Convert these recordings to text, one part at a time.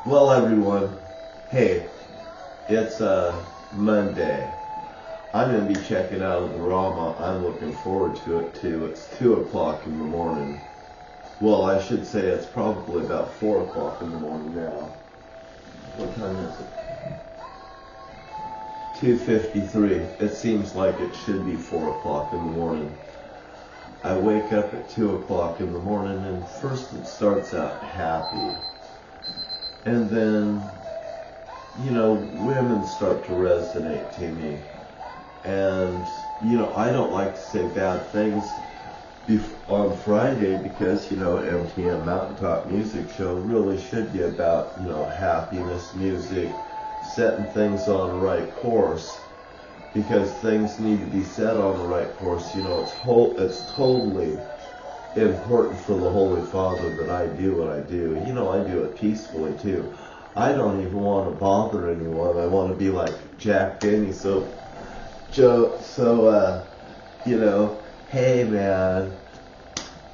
Well, everyone, hey, it's Monday. I'm going to be checking out of the drama. I'm looking forward to it too. It's 2 o'clock in the morning. Well, I should say it's probably about 4 o'clock in the morning now. What time is it? 2:53. It seems like it should be 4 o'clock in the morning. I wake up at 2 o'clock in the morning, and first it starts out happy. And then, women start to resonate to me. And, I don't like to say bad things on Friday because, MTM Mountaintop Music Show really should be about, happiness, music, setting things on the right course. Because things need to be set on the right course. It's totally important for the Holy Father that I do what I do. I do it peacefully too. I don't even want to bother anyone. I want to be like Jack Benny. Hey man,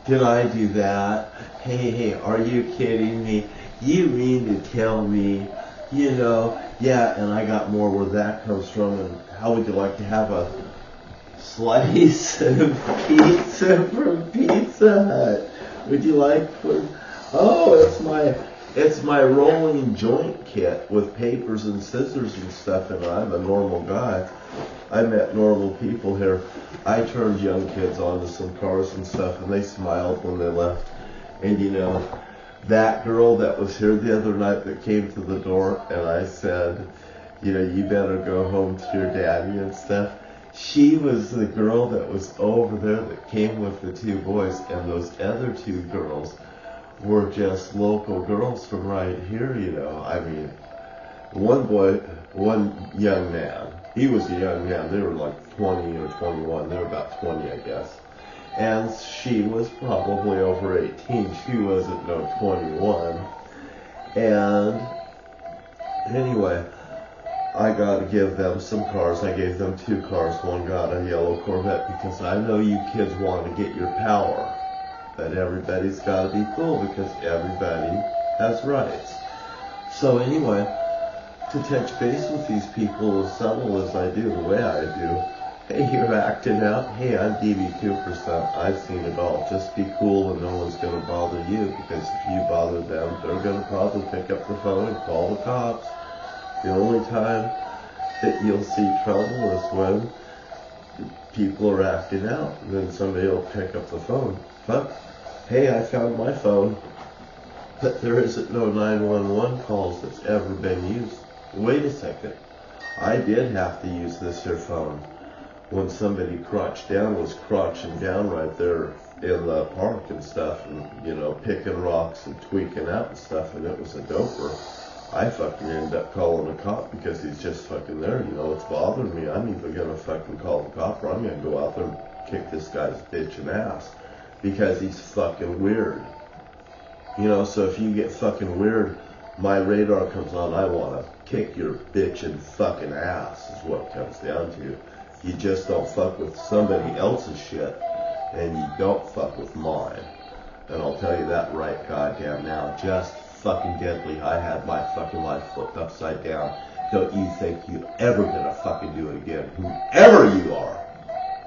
can I do that? Hey, are you kidding me? You mean to tell me, yeah, and I got more where that comes from. And how would you like to have a slice of pizza from Pizza Hut? Would you like one? Oh, it's my rolling joint kit with papers and scissors and stuff, and I'm a normal guy. I met normal people here. I turned young kids onto some cars and stuff, and they smiled when they left. And that girl that was here the other night that came to the door, and I said, you better go home to your daddy and stuff. She was the girl that was over there that came with the 2 boys, and those other 2 girls were just local girls from right here, I mean, one young man, he was a young man, they were like 20 or 21, they were about 20, I guess. And she was probably over 18, she wasn't no 21. And anyway, I got to give them some cars. I gave them 2 cars. One got a yellow Corvette because I know you kids want to get your power. But everybody's got to be cool because everybody has rights. So anyway, to touch base with these people as subtle as I do, the way I do, hey, you're acting out. Hey, I'm DB 2%. I've seen it all. Just be cool and no one's going to bother you, because if you bother them, they're going to probably pick up the phone and call the cops. The only time that you'll see trouble is when people are acting out. And then somebody will pick up the phone. Fuck. Hey, I found my phone. But there isn't no 911 calls that's ever been used. Wait a second. I did have to use this here phone when somebody was crouching down right there in the park and stuff, and, picking rocks and tweaking out and stuff, and it was a doper. I fucking ended up calling a cop because he's just fucking there, it's bothering me. I'm either gonna fucking call the cop or I'm gonna go out there and kick this guy's bitchin' ass because he's fucking weird. So if you get fucking weird, my radar comes on. I wanna kick your bitchin' fucking ass is what it comes down to. You just don't fuck with somebody else's shit, and you don't fuck with mine. And I'll tell you that right goddamn now. Just fucking deadly. I had my fucking life flipped upside down. Don't you think you ever gonna fucking do it again, whoever you are.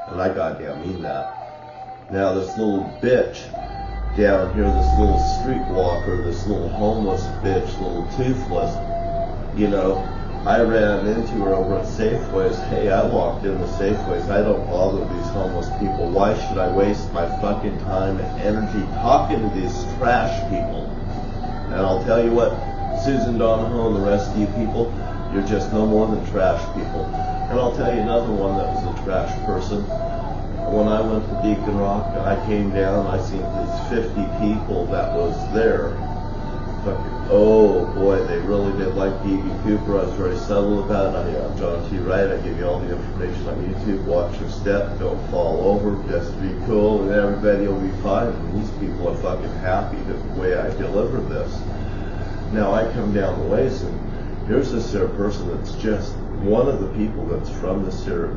And I goddamn mean that. Now this little bitch down here, this little streetwalker, this little homeless bitch, little toothless, I ran into her over at Safeways. Hey, I walked in the Safeways. I don't bother these homeless people. Why should I waste my fucking time and energy talking to these trash people? And I'll tell you what, Susan Donahoe and the rest of you people, you're just no more than trash people. And I'll tell you another one that was a trash person. When I went to Beacon Rock, I came down, I seen these 50 people that was there. Oh boy, they really did like B.B. Cooper. I was very subtle about it. I'm John T. Wright. I give you all the information on YouTube. Watch your step. Don't fall over. Just be cool, and everybody will be fine. And these people are fucking happy the way I deliver this. Now I come down the ways, and here's this here person that's just one of the people that's from this here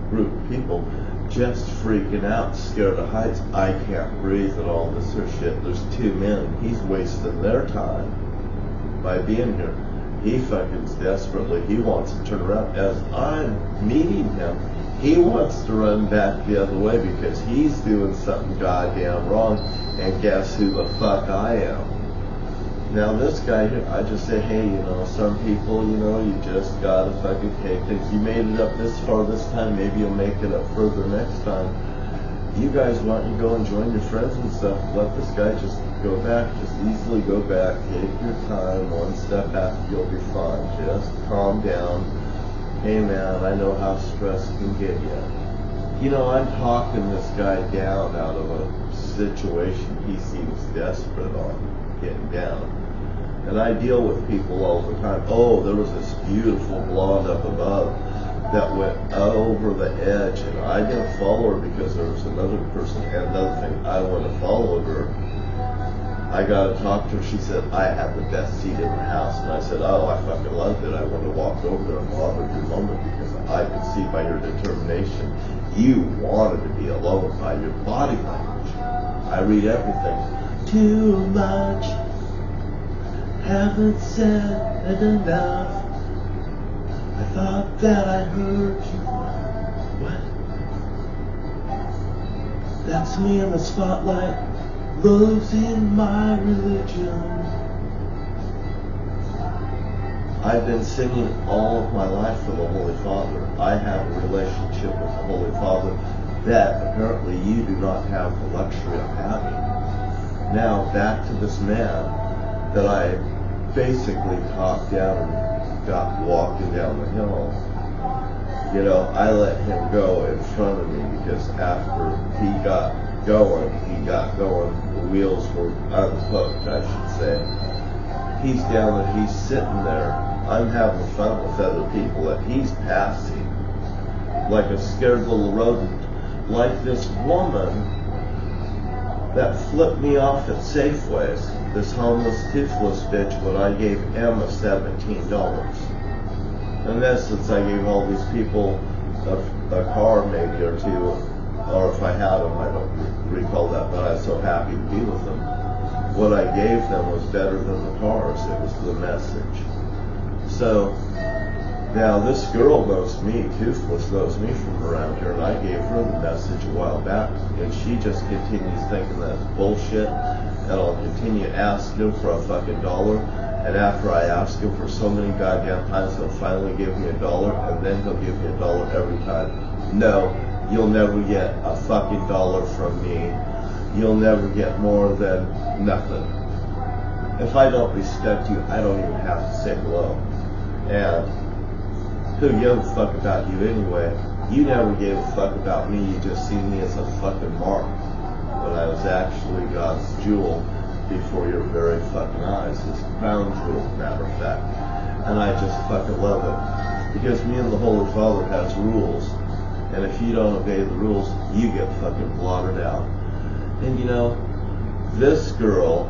group of people, just freaking out, scared of heights. I can't breathe and all this sort of shit. There's 2 men. He's wasting their time. by being here. He fucking desperately, he wants to turn around. As I'm meeting him, he wants to run back the other way because he's doing something goddamn wrong, and guess who the fuck I am? Now this guy here, I just say, hey, some people, you just gotta fucking take things. You made it up this far this time, maybe you'll make it up further next time. You guys, why don't you go and join your friends and stuff? Let this guy just go back, just easily go back, take your time, one step back, you'll be fine. Just calm down. Hey man, I know how stress can get you. I'm talking this guy down out of a situation he seems desperate on getting down. And I deal with people all the time. Oh, there was this beautiful blonde up above that went over the edge, and I didn't follow her because there was another person. And another thing, I went to follow her. I got to talk to her. She said, I had the best seat in her house. And I said, oh, I fucking loved it. I want to walk over there and bother your moment because I could see by your determination you wanted to be alone by your body language. I read everything. Too much. Haven't said enough. I thought that I heard you. What? That's me in the spotlight, losing my religion. I've been singing all of my life for the Holy Father. I have a relationship with the Holy Father that apparently you do not have the luxury of having. Now, back to this man that I basically talked down and got walking down the hill. I let him go in front of me because after he got going, the wheels were unhooked, I should say. He's down there, he's sitting there. I'm having fun with other people and he's passing like a scared little rodent. Like this woman that flipped me off at Safeways, this homeless, toothless bitch, when I gave Emma $17. In essence, I gave all these people a car maybe or two, or if I had them, I don't recall that, but I was so happy to be with them. What I gave them was better than the cars. It was the message. So, now this girl knows me, Toothless knows me from around here, and I gave her the message a while back, and she just continues thinking that's bullshit, and I'll continue asking him for a fucking dollar, and after I ask him for so many goddamn times, he'll finally give me $1, and then he'll give me $1 every time. No, you'll never get a fucking dollar from me. You'll never get more than nothing. If I don't respect you, I don't even have to say hello. And who gives a fuck about you anyway? You never gave a fuck about me. You just seen me as a fucking mark when I was actually God's jewel before your very fucking eyes. His crown jewel, matter of fact. And I just fucking love it. Because me and the Holy Father has rules. And if you don't obey the rules, you get fucking blotted out. And this girl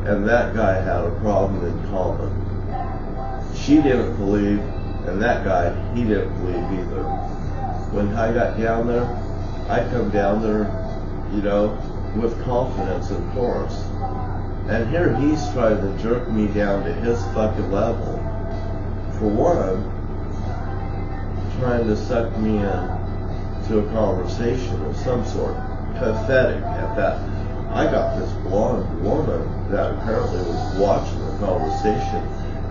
and that guy had a problem in common. She didn't believe, and that guy, he didn't believe either. When I got down there, I come down there, with confidence and force. And here he's trying to jerk me down to his fucking level. For one, trying to suck me in to a conversation of some sort. Pathetic at that. I got this blonde woman that apparently was watching the conversation,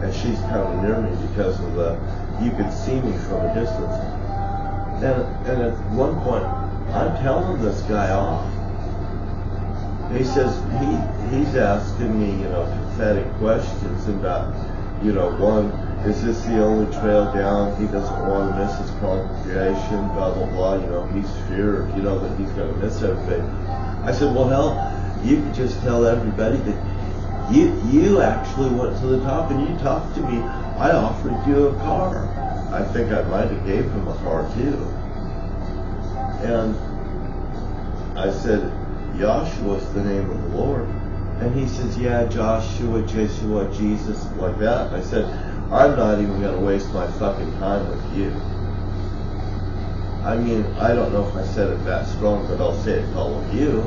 and she's coming near me because of you could see me from a distance. And at one point, I'm telling this guy off. He says he's asking me, pathetic questions about, one, is this the only trail down? He doesn't want to miss his congregation, blah, blah, blah. He's feared, that he's going to miss everything. I said, well, hell, you could just tell everybody that you actually went to the top and you talked to me. I offered you a car. I think I might have gave him a car too. And I said, Yahshua's the name of the Lord. And he says, yeah, Joshua, Jeshua, Jesus, like that. And I said, I'm not even going to waste my fucking time with you. I mean, I don't know if I said it that strong, but I'll say it to all of you.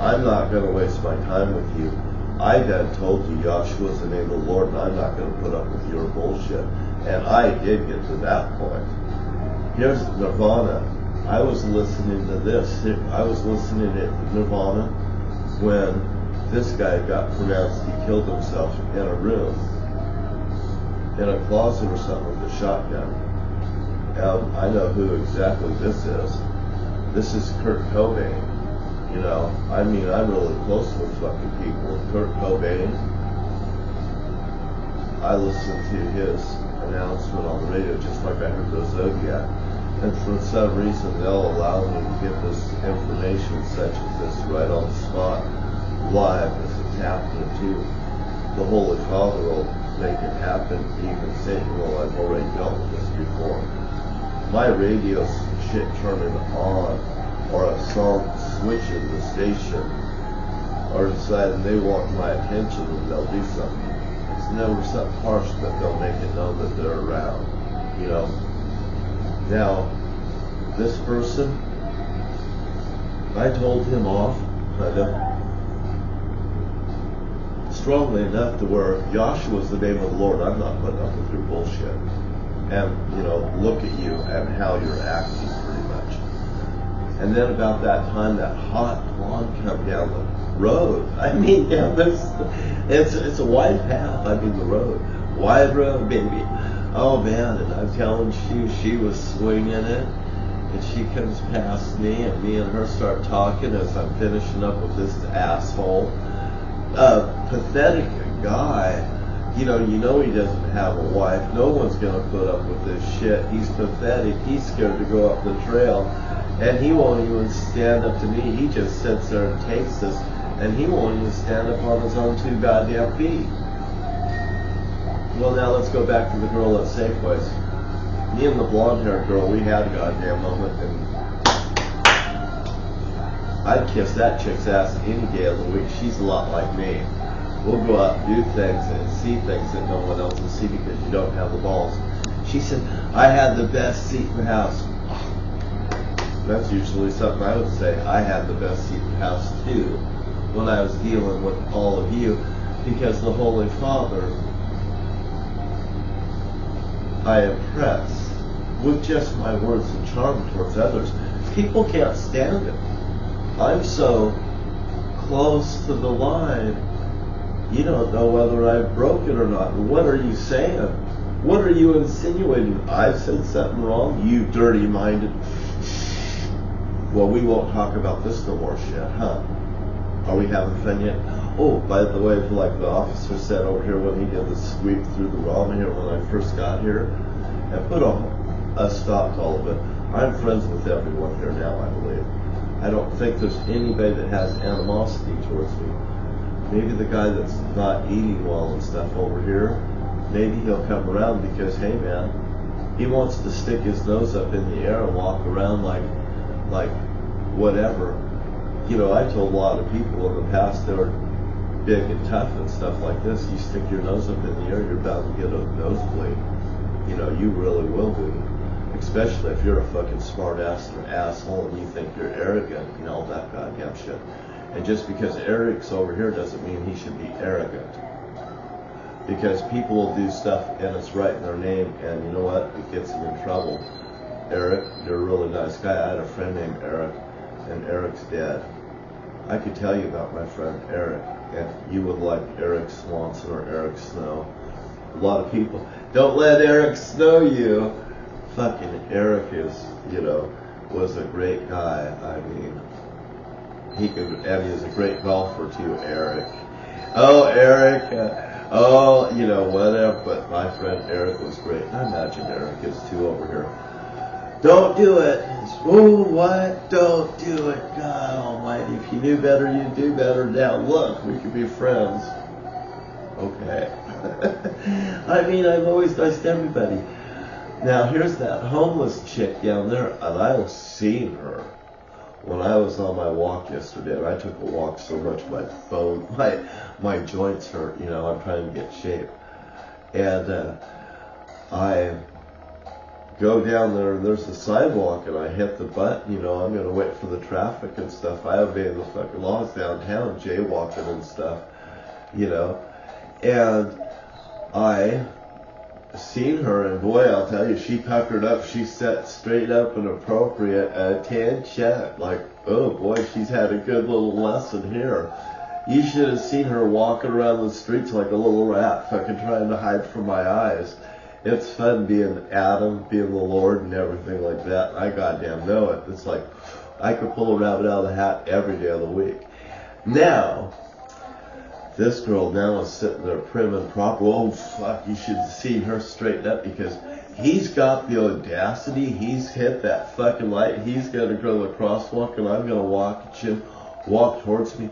I'm not going to waste my time with you. I done told you Yahshua's the name of the Lord, and I'm not going to put up with your bullshit. And I did get to that point. Here's Nirvana. I was listening to this. I was listening to Nirvana when this guy got pronounced he killed himself in a room, in a closet or something with a shotgun. I know who exactly this is. This is Kurt Cobain. You know, I mean, I'm really close with fucking people. Kurt Cobain, I listened to his announcement on the radio just like I heard the Zodiac. And for some reason, they'll allow me to get this information such as this right on the spot, live as it's happening too. The Holy Father will make it happen. Even Satan will. I've already dealt with this before. My radio shit turning on, or a song switching the station, or deciding they want my attention and they'll do something. It's never something harsh, but they'll make it known that they're around, you know. Now, this person, I told him off, kind of, strongly enough to where Yahshua's the name of the Lord, I'm not putting up with your bullshit. And, you know, look at you and how you're acting pretty much. And then about that time, that hot blonde come down the road. I mean, yeah, it's a wide path. I mean, the road. Wide road, baby. Oh, man, and I'm telling you, she was swinging it. And she comes past me, and me and her start talking as I'm finishing up with this asshole. Pathetic guy. You know he doesn't have a wife. No one's going to put up with this shit. He's pathetic. He's scared to go up the trail. And he won't even stand up to me. He just sits there and takes this. And he won't even stand up on his own 2 goddamn feet. Well, now let's go back to the girl at Safeways. Me and the blonde-haired girl, we had a goddamn moment. And I'd kiss that chick's ass any day of the week. She's a lot like me. We'll go out and do things and see things that no one else will see because you don't have the balls. She said, I had the best seat in the house. That's usually something I would say. I had the best seat in the house too when I was dealing with all of you, because the Holy Father I impress with just my words and charm towards others. People can't stand it. I'm so close to the line. You don't know whether I broke it or not. What are you saying? What are you insinuating? I've said something wrong? You dirty-minded. Well, we won't talk about this no more shit, huh? Are we having fun yet? Oh, by the way, like the officer said over here when he did the sweep through the ramen here when I first got here, and put a stop to all of it. I'm friends with everyone here now, I believe. I don't think there's anybody that has animosity towards me. Maybe the guy that's not eating well and stuff over here, maybe he'll come around because, hey man, he wants to stick his nose up in the air and walk around like whatever. You know, I told a lot of people in the past they were big and tough and stuff like this. You stick your nose up in the air, you're bound to get a nosebleed. You know, you really will be. Especially if you're a fucking smart ass and an asshole and you think you're arrogant and all that goddamn shit. And just because Eric's over here doesn't mean he should be arrogant. Because people will do stuff and it's right in their name, and you know what? It gets them in trouble. Eric, you're a really nice guy. I had a friend named Eric, and Eric's dead. I could tell you about my friend Eric, and you would like Eric Swanson or Eric Snow. A lot of people, don't let Eric snow you. Fucking Eric is, you know, was a great guy. I mean, he was a great golfer too, Eric. Oh, Eric, you know, whatever, but my friend Eric was great. I imagine Eric is too over here. Don't do it. Oh, what? Don't do it. God almighty, if you knew better, you'd do better. Now, look, we could be friends. Okay. I mean, I'm always nice to everybody. Now, here's that homeless chick down there, and I seen her when I was on my walk yesterday. And I took a walk so much my joints hurt. You know, I'm trying to get shape. And I go down there, and there's a sidewalk, and I hit the button. You know, I'm going to wait for the traffic and stuff. I obey the fucking laws downtown, jaywalking and stuff. you know. And I seen her, and boy, I'll tell you, she puckered up, she sat straight up and appropriate attention. Like, oh boy, she's had a good little lesson here. You should have seen her walking around the streets like a little rat, fucking trying to hide from my eyes. It's fun being Adam, being the Lord and everything like that. I goddamn know it. It's like, I could pull a rabbit out of the hat every day of the week. Now, this girl now is sitting there prim and proper. Oh fuck, you should have seen her straighten up, because he's got the audacity. He's hit that fucking light. He's gonna go to the crosswalk, and I'm gonna walk towards me.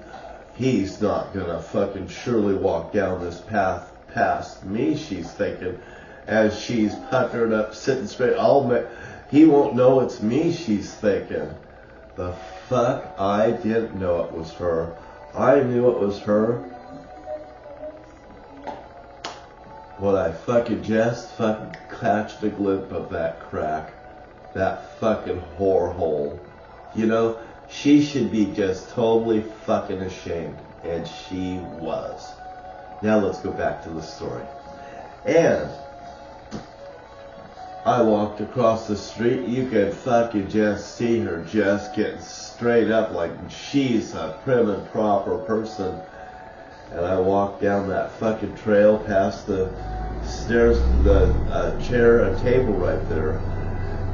He's not gonna fucking surely walk down this path past me, she's thinking, as she's puckered up, sitting straight. He won't know it's me, she's thinking. The fuck, I didn't know it was her. I knew it was her when I fucking just fucking catched a glimpse of that crack. That fucking whore hole. You know, she should be just totally fucking ashamed. And she was. Now let's go back to the story. And I walked across the street. You could fucking just see her just getting straight up like she's a prim and proper person. And I walked down that fucking trail past the stairs to the chair and table right there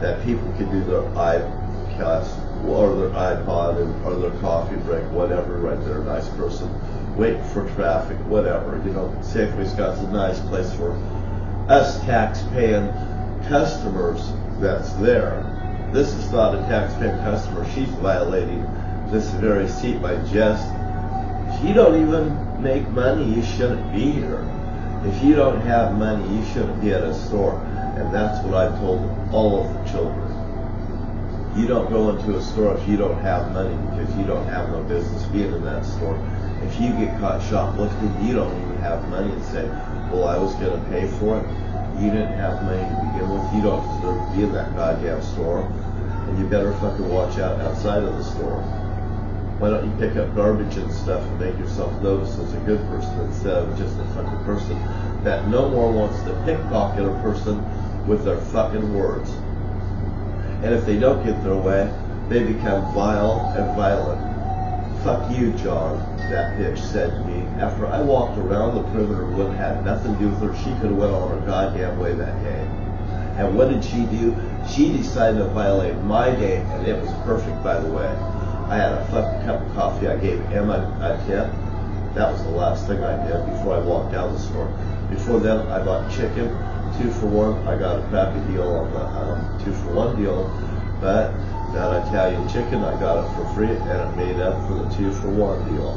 that people could do their iPads or their iPod or their coffee break, whatever, right there. Nice person, waiting for traffic, whatever. You know, Safeway's got a nice place for us tax-paying customers that's there. This is not a tax-paying customer. She's violating this very seat by just, if you don't even make money, you shouldn't be here. If you don't have money, you shouldn't be at a store. And that's what I told all of the children. You don't go into a store if you don't have money, because you don't have no business being in that store. If you get caught shoplifting, you don't even have money and say, well, I was going to pay for it. You didn't have money to begin with. You don't deserve to be in that goddamn store. And you better fucking watch out outside of the store. Why don't you pick up garbage and stuff and make yourself notice as a good person instead of just a fucking person that no more wants to pickpocket a person with their fucking words. And if they don't get their way, they become vile and violent. Fuck you, John, that bitch said to me. After I walked around the perimeter and had nothing to do with her, she could have went on her goddamn way that day. And what did she do? She decided to violate my day, and it was perfect, by the way. I had a fucking cup of coffee. I gave Emma a tip. That was the last thing I did before I walked out of the store. Before then, I bought chicken, 2 for 1. I got a crappy deal on the 2 for 1 deal, but that Italian chicken, I got it for free, and it made up for the 2 for 1 deal.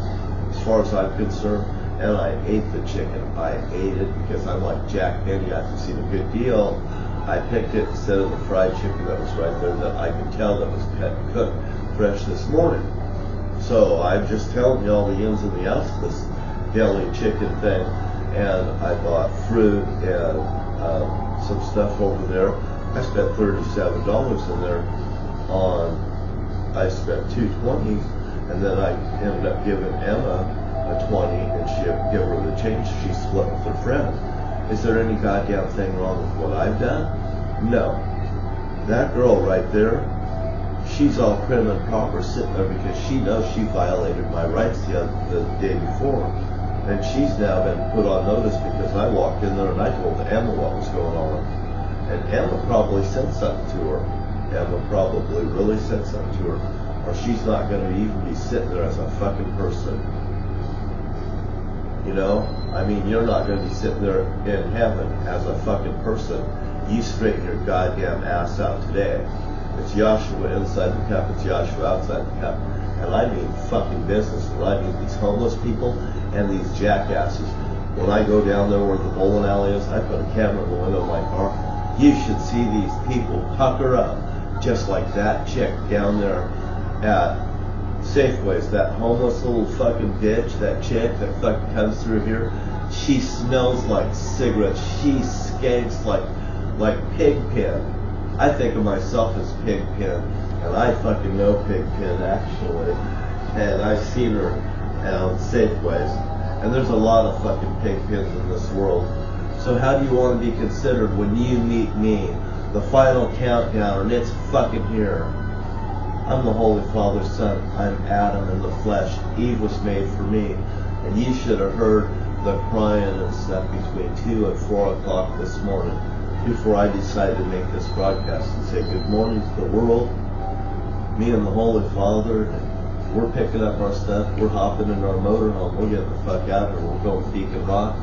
As far as I'm concerned, and I ate the chicken. I ate it because I'm like Jack Benny. I've seen a good deal. I picked it instead of the fried chicken that was right there that I could tell that was cooked fresh this morning. So I'm just telling you all the ins and the outs of this deli chicken thing. And I bought fruit and some stuff over there. I spent $37 in there I spent $2.20, and then I ended up giving Emma a 20, and she give her the change. She split with her friend. Is there any goddamn thing wrong with what I've done? No. That girl right there, she's all prim and proper sitting there because she knows she violated my rights the day before. And she's now been put on notice because I walked in there and I told Emma what was going on. And Emma probably said something to her. Emma probably really said something to her. Or she's not going to even be sitting there as a fucking person. You know? I mean, you're not going to be sitting there in heaven as a fucking person. You straighten your goddamn ass out today. It's Joshua inside the cup, it's Joshua outside the cup. And I mean fucking business. And I mean these homeless people and these jackasses. When I go down there where the bowling alley is, I put a camera in the window of my car. You should see these people pucker up just like that chick down there at Safeways. That homeless little fucking bitch, that chick that fucking comes through here. She smells like cigarettes. She skanks like Pigpen. I think of myself as Pigpen, and I fucking know Pigpen actually. And I've seen her on Safeways. And there's a lot of fucking pig pins in this world. So how do you want to be considered when you meet me? The final countdown, and it's fucking here. I'm the Holy Father's son. I'm Adam in the flesh. Eve was made for me. And you should have heard the crying and stuff between 2 and 4 o'clock this morning before I decided to make this broadcast and say good morning to the world. Me and the Holy Father, and we're picking up our stuff. We're hopping in our motorhome. We're getting the fuck out of here. We're going Beacon Rock.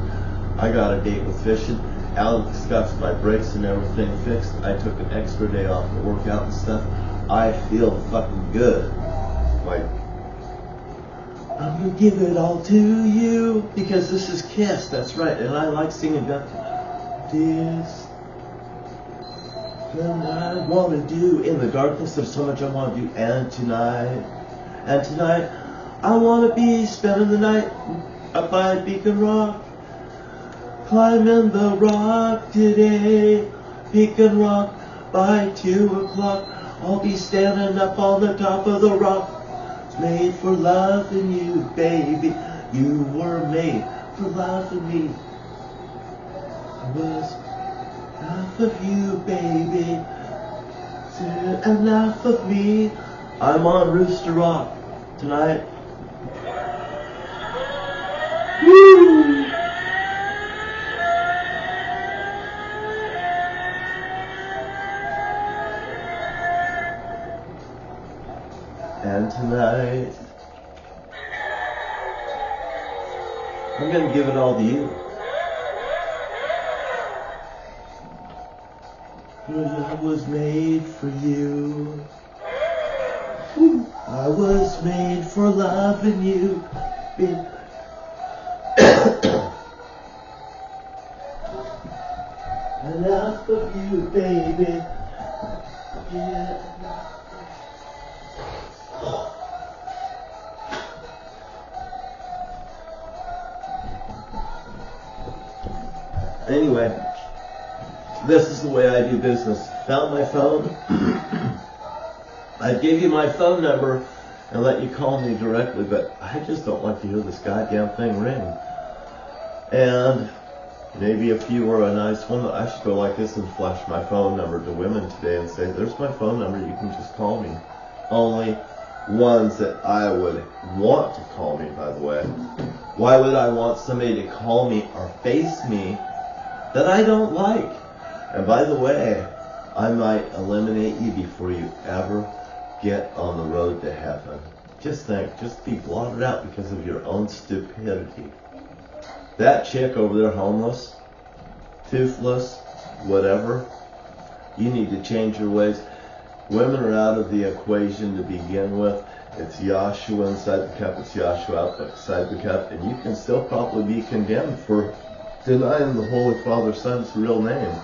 I got a date with fishing. Alex got my brakes and everything fixed. I took an extra day off to work out and stuff. I feel fucking good. Like, I'm gonna give it all to you because this is Kiss. That's right. And I like singing that. This and I want to do in the darkness. There's so much I want to do. And tonight, I want to be spending the night up by Beacon Rock. Climbing the rock today, Beacon Rock, by 2 o'clock. I'll be standing up on the top of the rock. It's made for loving you, baby. You were made for loving me. I was enough of you, baby. Enough of me. I'm on Rooster Rock tonight. Woo! And tonight, I'm going to give it all to you. I was made for you. I was made for loving you. Enough of you, baby. Yeah. Anyway, this is the way I do business. Found my phone. I'd give you my phone number and let you call me directly, but I just don't like to hear this goddamn thing ring. And maybe if you were a nice woman, I should go like this and flash my phone number to women today and say, there's my phone number, you can just call me. Only ones that I would want to call me, by the way. Why would I want somebody to call me or face me that I don't like? And by the way, I might eliminate you before you ever get on the road to heaven. Just think, just be blotted out because of your own stupidity. That chick over there, homeless, toothless, whatever, you need to change your ways. Women are out of the equation to begin with. It's Yahshua inside the cup, it's Yahshua outside the cup, and you can still probably be condemned for denying the Holy Father Son's real name.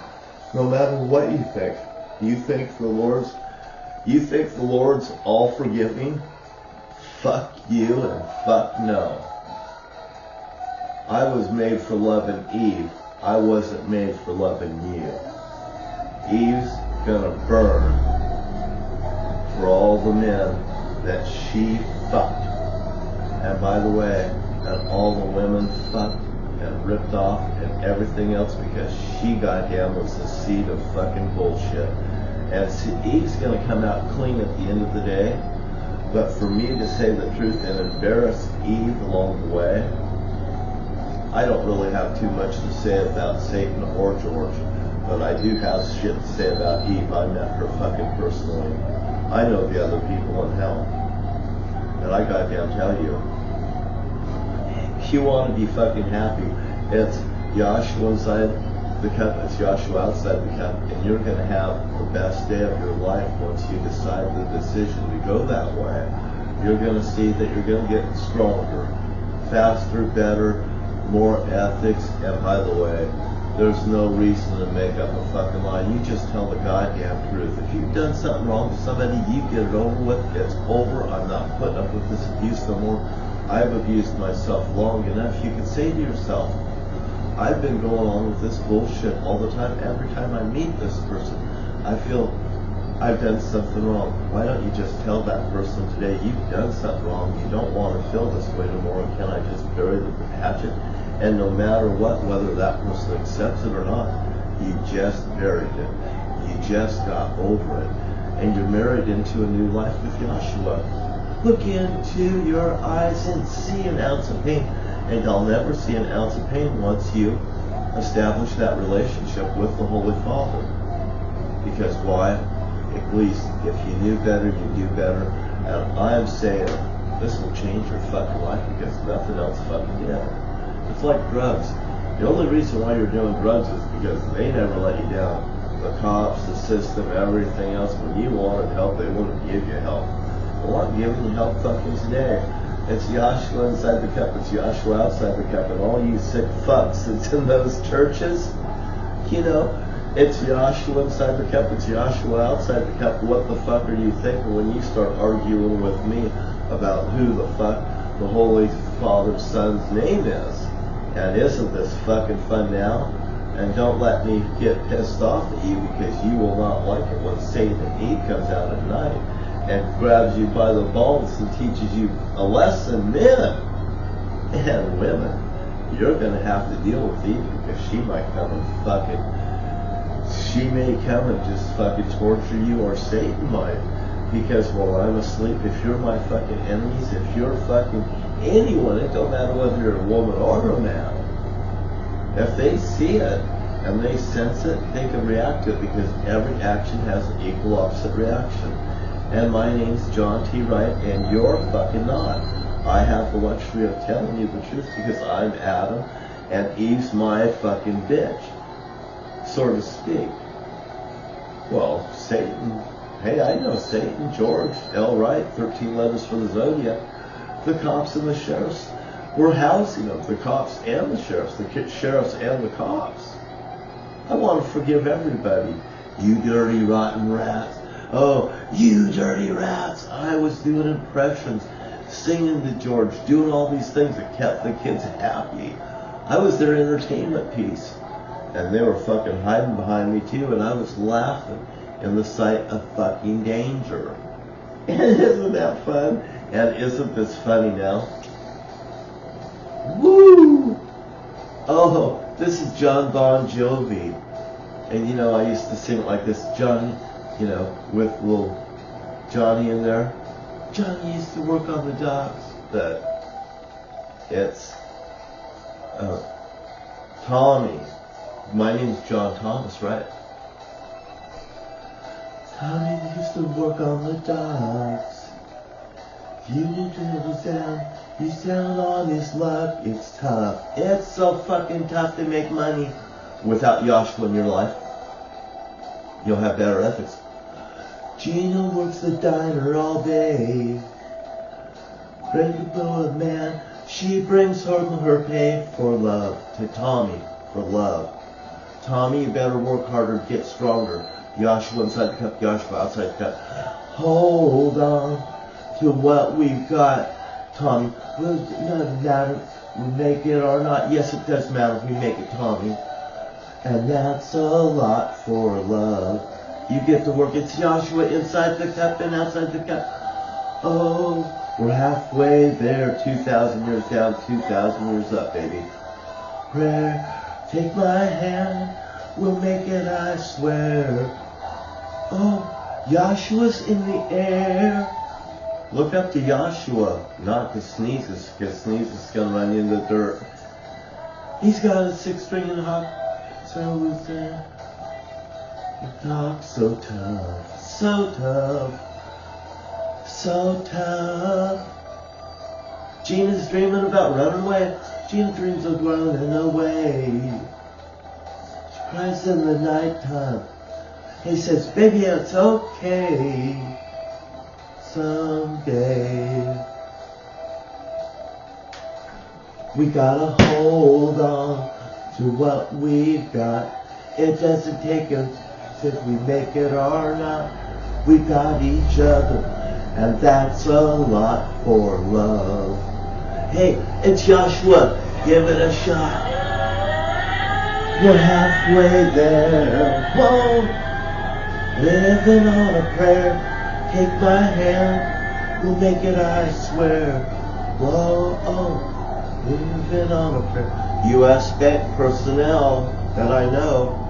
No matter what you think. You think the Lord's all forgiving? Fuck you and fuck no. I was made for loving Eve. I wasn't made for loving you. Eve's gonna burn for all the men that she fucked. And by the way, and all the women fucked and ripped off and everything else because she goddamn was the seed of fucking bullshit. And Eve's gonna come out clean at the end of the day. But for me to say the truth and embarrass Eve along the way, I don't really have too much to say about Satan or George. But I do have shit to say about Eve. I met her fucking personally. I know the other people in hell. And I goddamn tell you, if you want to be fucking happy, it's Yahshua inside the cup, it's Yahshua outside the cup, and you're going to have the best day of your life once you decide the decision to go that way. You're going to see that you're going to get stronger, faster, better, more ethics, and by the way, there's no reason to make up a fucking lie. You just tell the goddamn truth. If you've done something wrong to somebody, you get it over with. It's over. I'm not putting up with this abuse no more. I've abused myself long enough. You can say to yourself, I've been going on with this bullshit all the time. Every time I meet this person, I I've done something wrong. Why don't you just tell that person today, you've done something wrong, you don't want to feel this way tomorrow, can I just bury the hatchet? And no matter what, whether that person accepts it or not, you just buried it. You just got over it. And you're married into a new life with Joshua. Look into your eyes and see an ounce of pain. And I'll never see an ounce of pain once you establish that relationship with the Holy Father. Because why? At least if you knew better, you do better. And I'm saying this will change your fucking life because nothing else fucking did. It's like drugs. The only reason why you're doing drugs is because they never let you down. The cops, the system, everything else. When you wanted help, they wouldn't give you help. Well, I'm giving you help fucking today. It's Joshua inside the cup, it's Joshua outside the cup, and all you sick fucks that's in those churches, you know, it's Joshua inside the cup, it's Joshua outside the cup. What the fuck are you thinking when you start arguing with me about who the fuck the Holy Father's Son's name is? And isn't this fucking fun now? And don't let me get pissed off at you because you will not like it when Satan Eve comes out at night and grabs you by the balls and teaches you a lesson. Men and women, you're going to have to deal with Eve because she might come and fucking, she may come and just fucking torture you, or Satan might. Because while I'm asleep, if you're my fucking enemies, if you're fucking anyone, it don't matter whether you're a woman or a man, if they see it and they sense it, they can react to it because every action has an equal opposite reaction. And my name's John T. Wright, and you're fucking not. I have the luxury of telling you the truth because I'm Adam, and Eve's my fucking bitch, so to speak. Well, Satan, hey, I know Satan, George L. Wright, 13 letters for the Zodiac. The cops and the sheriffs were housing them, the cops and the sheriffs and the cops. I want to forgive everybody. You dirty, rotten rats. Oh, you dirty rats. I was doing impressions, singing to George, doing all these things that kept the kids happy. I was their entertainment piece. And they were fucking hiding behind me too, and I was laughing in the sight of fucking danger. And isn't that fun? And isn't this funny now? Woo! Oh, this is John Bon Jovi. And you know, I used to sing it like this, Johnny, you know, with little Johnny in there. Johnny used to work on the docks, but it's Tommy. My name's John Thomas, right? Tommy used to work on the docks. You knew it was down. He's down on his luck. It's tough. It's so fucking tough to make money without Joshua in your life. You'll have better ethics. Gina works the diner all day. Ready to blow a man. She brings home her pay for love to Tommy, for love. Tommy, you better work harder, get stronger. Joshua inside the cup, Joshua outside the cup. Hold on to what we've got, Tommy. Well, it doesn't matter if we make it or not. Yes, it does matter if we make it, Tommy. And that's a lot for love. You get to work. It's Joshua inside the cup and outside the cup. Oh, we're halfway there. 2,000 years down, 2,000 years up, baby. Prayer. Take my hand, we'll make it, I swear. Oh, Joshua's in the air. Look up to Joshua, not to Sneezes, because Sneezes is going to run you in the dirt. He's got a 6-string and a hop, so is there. He talks so tough, so tough, so tough. Gina's dreaming about running away. Gina dreams of running away. She cries in the nighttime. He says, baby, it's okay. Someday. We gotta hold on to what we've got. It doesn't take us if we make it or not. We got each other, and that's a lot for love. Hey, it's Joshua. Give it a shot. We're halfway there. Whoa. Living on a prayer, take my hand, we'll make it, I swear. Whoa, oh, living on a prayer. U.S. Bank personnel that I know,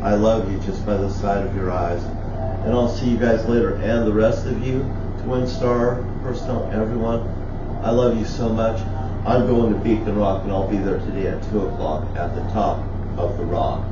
I love you just by the side of your eyes. And I'll see you guys later. And the rest of you, Twin Star personnel, everyone, I love you so much. I'm going to Beacon Rock, and I'll be there today at 2 o'clock at the top of the rock.